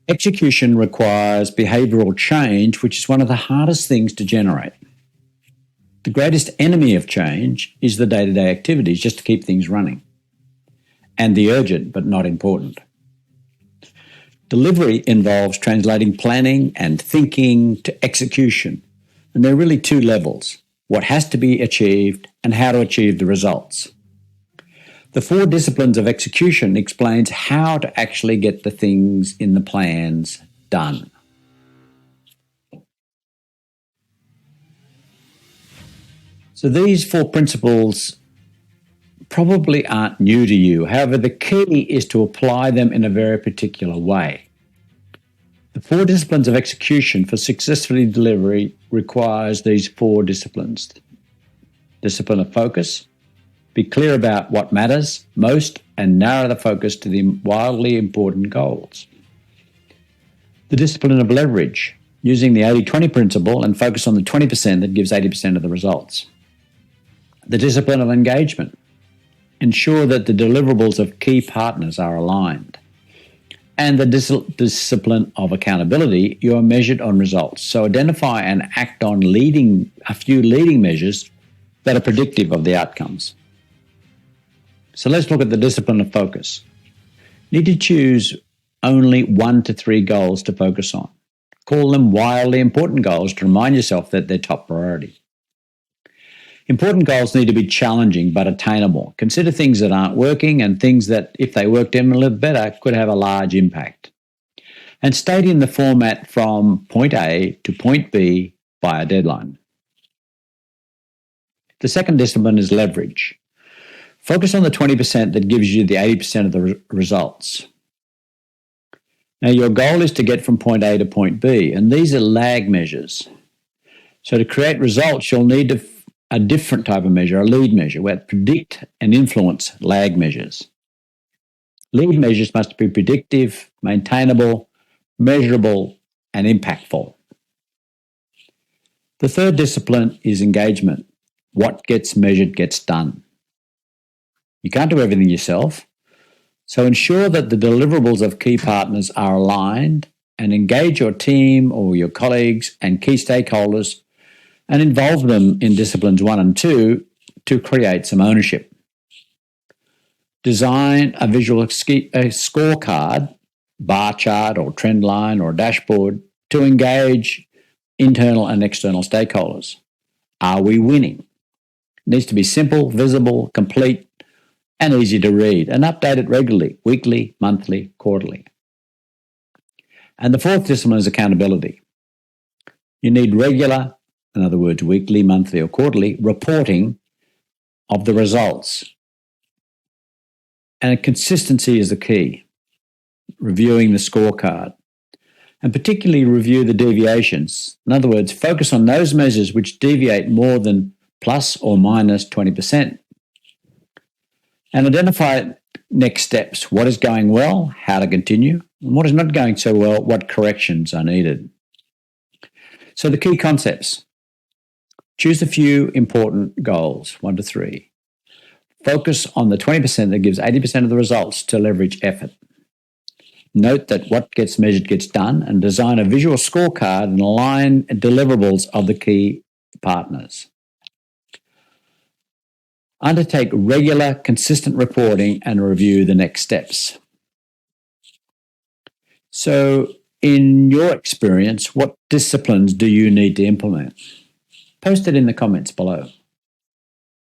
Execution requires behavioural change, which is one of the hardest things to generate. The greatest enemy of change is the day-to-day activities, just to keep things running, and the urgent but not important. Delivery involves translating planning and thinking to execution, and there are really two levels: what has to be achieved and how to achieve the results. The 4 disciplines of execution explains how to actually get the things in the plans done. So these 4 principles probably aren't new to you. However, the key is to apply them in a very particular way. The 4 disciplines of execution for successfully delivery requires these 4 disciplines. Discipline of focus. Be clear about what matters most and narrow the focus to the wildly important goals. The discipline of leverage, using the 80-20 principle and focus on the 20% that gives 80% of the results. The discipline of engagement, ensure that the deliverables of key partners are aligned. And the discipline of accountability, you are measured on results. So identify and act on a few leading measures that are predictive of the outcomes. So let's look at the discipline of focus. You need to choose only 1 to 3 goals to focus on. Call them wildly important goals to remind yourself that they're top priority. Important goals need to be challenging but attainable. Consider things that aren't working and things that, if they worked in a little better, could have a large impact. And state in the format from point A to point B by a deadline. The second discipline is leverage. Focus on the 20% that gives you the 80% of the results. Now, your goal is to get from point A to point B, and these are lag measures. So to create results, you'll need a different type of measure, a lead measure, where predict and influence lag measures. Lead measures must be predictive, maintainable, measurable, and impactful. The third discipline is engagement. What gets measured gets done. You can't do everything yourself, so ensure that the deliverables of key partners are aligned and engage your team or your colleagues and key stakeholders and involve them in disciplines 1 and 2 to create some ownership. Design a visual scorecard, bar chart or trend line or dashboard to engage internal and external stakeholders. Are we winning? It needs to be simple, visible, complete, and easy to read, and update it regularly, weekly, monthly, quarterly. And the fourth discipline is accountability. You need regular, in other words, weekly, monthly, or quarterly, reporting of the results. And consistency is the key. Reviewing the scorecard. And particularly review the deviations. In other words, focus on those measures which deviate more than plus or minus 20%. And identify next steps. What is going well, how to continue, and what is not going so well, what corrections are needed. So the key concepts. Choose a few important goals, 1 to 3. Focus on the 20% that gives 80% of the results to leverage effort. Note that what gets measured gets done, and design a visual scorecard and align deliverables of the key partners. Undertake regular, consistent reporting and review the next steps. So, in your experience, what disciplines do you need to implement? Post it in the comments below.